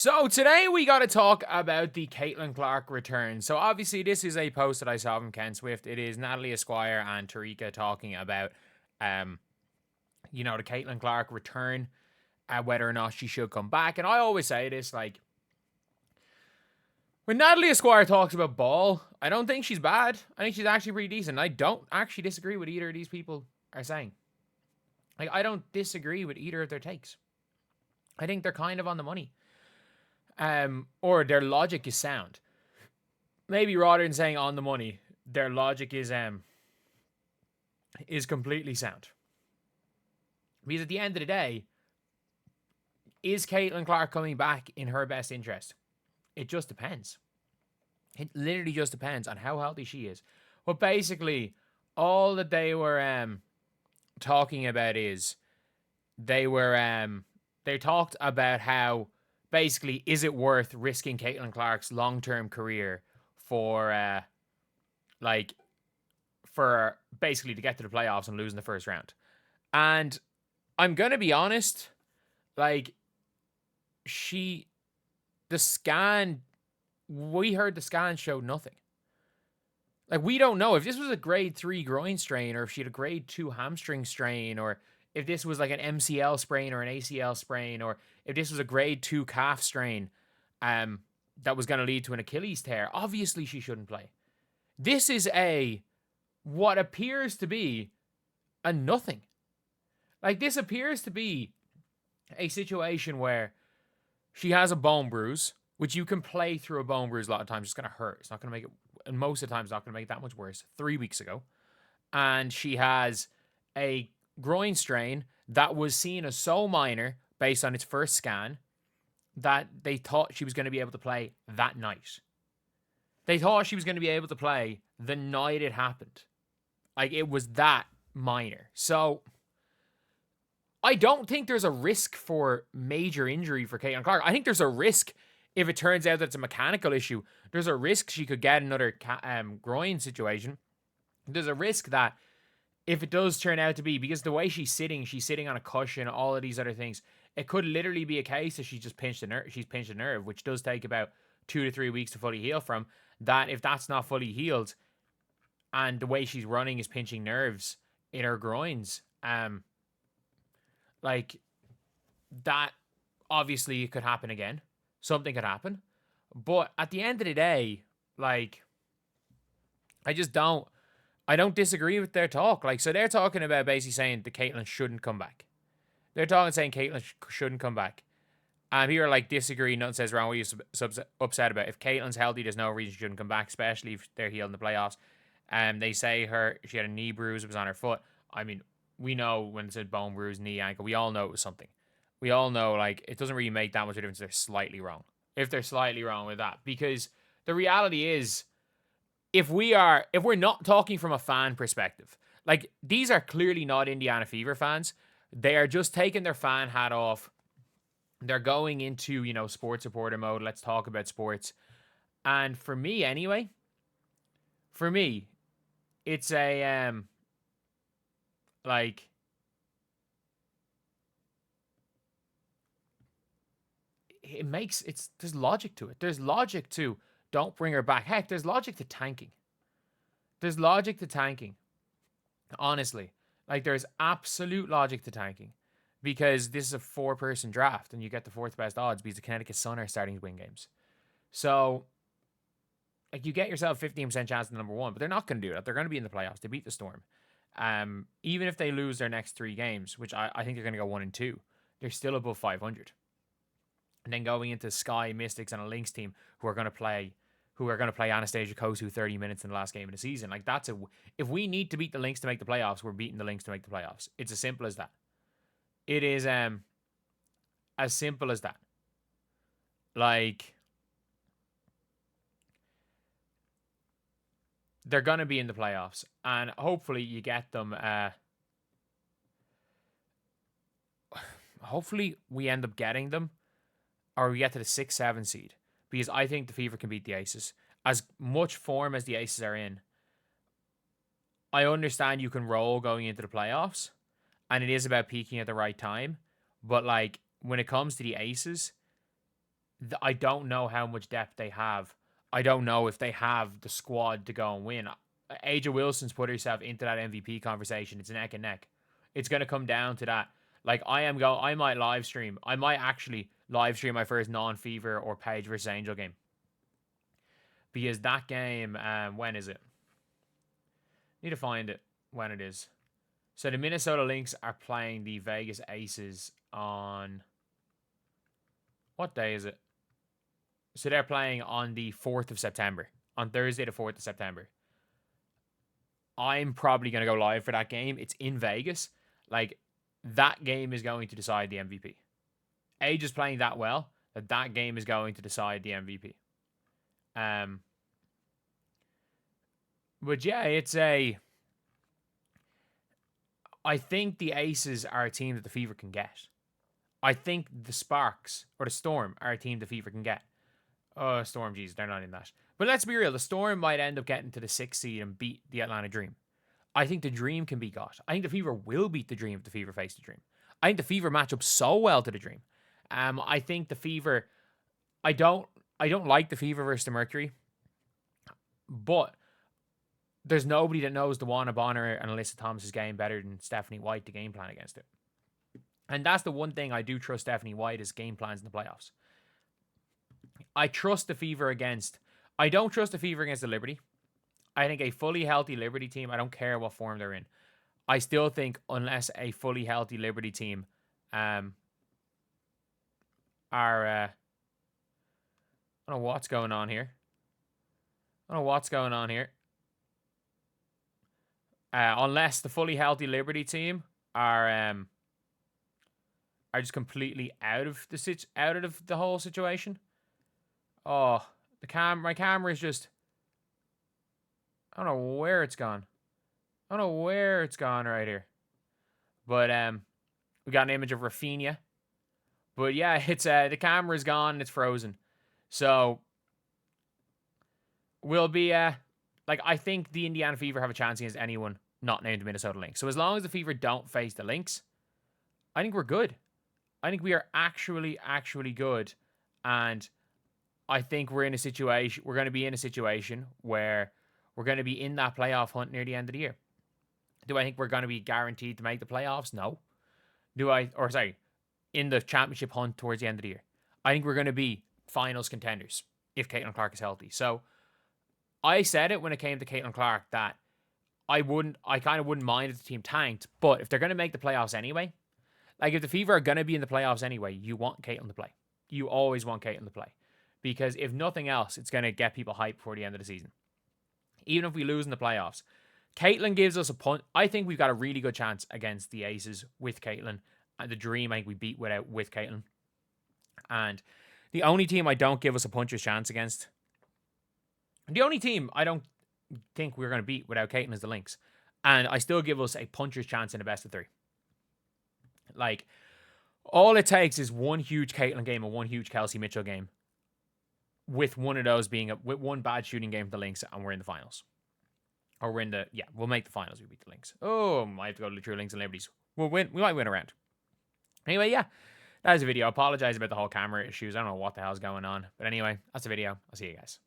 So today we got to talk about the Caitlyn Clark return. So obviously this is a post that I saw from Ken Swift. It is Natalie Esquire and Tarika talking about, the Caitlyn Clark return, whether or not she should come back. And I always say this, like, when Natalie Esquire talks about ball, I don't think she's bad. I think she's actually pretty decent. I don't actually disagree with either of these people are saying. Like, I don't disagree with either of their takes. I think they're kind of on the money. Or their logic is sound. Maybe rather than saying on the money, their logic is completely sound. Because at the end of the day, is Caitlyn Clark coming back in her best interest? It just depends. It literally just depends on how healthy she is. But basically, all that they were talking about is they talked about how basically, is it worth risking Caitlyn Clark's long-term career for basically to get to the playoffs and losing the first round? And I'm gonna be honest, like, we heard the scan showed nothing. Like, we don't know if this was a grade 3 groin strain or if she had a grade 2 hamstring strain or if this was like an MCL sprain or an ACL sprain or if this was a grade 2 calf strain that was going to lead to an Achilles tear. Obviously, she shouldn't play. This is what appears to be a nothing. Like, this appears to be a situation where she has a bone bruise, which you can play through a bone bruise a lot of times. It's going to hurt. It's not going to make it, and most of the time, it's not going to make it that much worse. 3 weeks ago. And she has a groin strain that was seen as so minor based on its first scan that they thought she was going to be able to play that night. They thought she was going to be able to play the night it happened. Like, it was that minor. So I don't think there's a risk for major injury for Caitlyn Clark. I think there's a risk if it turns out that it's a mechanical issue. There's a risk she could get another groin situation. There's a risk that if it does turn out to be, because the way she's sitting on a cushion, all of these other things, it could literally be a case that she's pinched a nerve, which does take about 2 to 3 weeks to fully heal from. That if that's not fully healed, and the way she's running is pinching nerves in her groins, like, that obviously it could happen again. Something could happen. But at the end of the day, like, I don't disagree with their talk. Like, so they're talking about basically saying that Caitlyn shouldn't come back. They're saying Caitlyn shouldn't come back. And people are like, disagree, nothing says wrong. What are you upset about? If Caitlyn's healthy, there's no reason she shouldn't come back, especially if they're healed in the playoffs. They say she had a knee bruise, it was on her foot. I mean, we know when it said bone bruise, knee, ankle, we all know it was something. We all know, like, it doesn't really make that much of a difference if they're slightly wrong. If they're slightly wrong with that. Because the reality is, if we're not talking from a fan perspective, like, these are clearly not Indiana Fever fans. They are just taking their fan hat off. They're going into, sports supporter mode. Let's talk about sports. And for me, anyway, it's a, there's logic to it. There's logic to don't bring her back. Heck, there's logic to tanking. Honestly. Like, there's absolute logic to tanking. Because this is a 4-person draft and you get the 4th best odds because the Connecticut Sun are starting to win games. So, like, you get yourself 15% chance in the number 1, but they're not going to do that. They're going to be in the playoffs. They beat the Storm. Even if they lose their next 3 games, which I think they're going to go 1-2, they're still above 500. And then going into Sky, Mystics, and a Lynx team who are going to play Anastasia Kosu 30 minutes in the last game of the season. Like, if we need to beat the Lynx to make the playoffs, we're beating the Lynx to make the playoffs. It's as simple as that. It is as simple as that. Like, they're going to be in the playoffs, and hopefully you get them. Hopefully we end up getting them, or we get to the 6-7 seed, because I think the Fever can beat the Aces. As much form as the Aces are in, I understand you can roll going into the playoffs, and it is about peaking at the right time. But, like, when it comes to the Aces, I don't know how much depth they have. I don't know if they have the squad to go and win. Aja Wilson's put herself into that MVP conversation. It's neck and neck. It's going to come down to that. Like, I might live stream. I might actually live stream my first non-Fever or Paige versus Angel game. Because that game, when is it? Need to find it when it is. So the Minnesota Lynx are playing the Vegas Aces on... What day is it? So they're playing on the 4th of September. On Thursday, the 4th of September. I'm probably going to go live for that game. It's in Vegas. Like, that game is going to decide the MVP. Age is playing that well that game is going to decide the MVP. But yeah, it's a... I think the Aces are a team that the Fever can get. I think the Sparks or the Storm are a team the Fever can get. Oh, Storm, geez, they're not in that. But let's be real, the Storm might end up getting to the 6th seed and beat the Atlanta Dream. I think the Dream can be got. I think the Fever will beat the Dream if the Fever face the Dream. I think the Fever match up so well to the Dream. I think the Fever... I don't like the Fever versus the Mercury. But there's nobody that knows the Juana Bonner and Alyssa Thomas's game better than Stephanie White to game plan against it. And that's the one thing I do trust Stephanie White is game plans in the playoffs. I trust the Fever against... I don't trust the Fever against the Liberty. I think a fully healthy Liberty team, I don't care what form they're in. I still think unless a fully healthy Liberty team are... I don't know what's going on here. Unless the fully healthy Liberty team are just completely out of the whole situation. Oh, my camera is just... I don't know where it's gone. Right here. But we got an image of Rafinha. But yeah, it's the camera's gone and it's frozen. So we'll be I think the Indiana Fever have a chance against anyone not named the Minnesota Lynx. So as long as the Fever don't face the Lynx, I think we're good. I think we are actually good. And I think we're going to be in a situation where we're going to be in that playoff hunt near the end of the year. Do I think we're going to be guaranteed to make the playoffs? No. In the championship hunt towards the end of the year. I think we're going to be finals contenders if Caitlyn Clark is healthy. So I said it when it came to Caitlyn Clark that I kind of wouldn't mind if the team tanked, but if they're going to make the playoffs anyway, like if the Fever are going to be in the playoffs anyway, you want Caitlyn to play. You always want Caitlyn to play. Because if nothing else, it's going to get people hyped before the end of the season. Even if we lose in the playoffs, Caitlyn gives us a punt. I think we've got a really good chance against the Aces with Caitlyn. And the Dream, I think we beat with Caitlyn. And the only team I don't give us a puncher's chance against, the only team I don't think we're going to beat without Caitlyn is the Lynx. And I still give us a puncher's chance in a best of 3. Like, all it takes is one huge Caitlyn game and one huge Kelsey Mitchell game. With one of those being with one bad shooting game for the Lynx, and we're in the finals. Or we'll make the finals. We beat the Lynx. Oh, might have to go to the True Lynx and Liberties. We'll win. We might win a round. Anyway, yeah, that was a video. I apologize about the whole camera issues. I don't know what the hell's going on. But anyway, that's the video. I'll see you guys.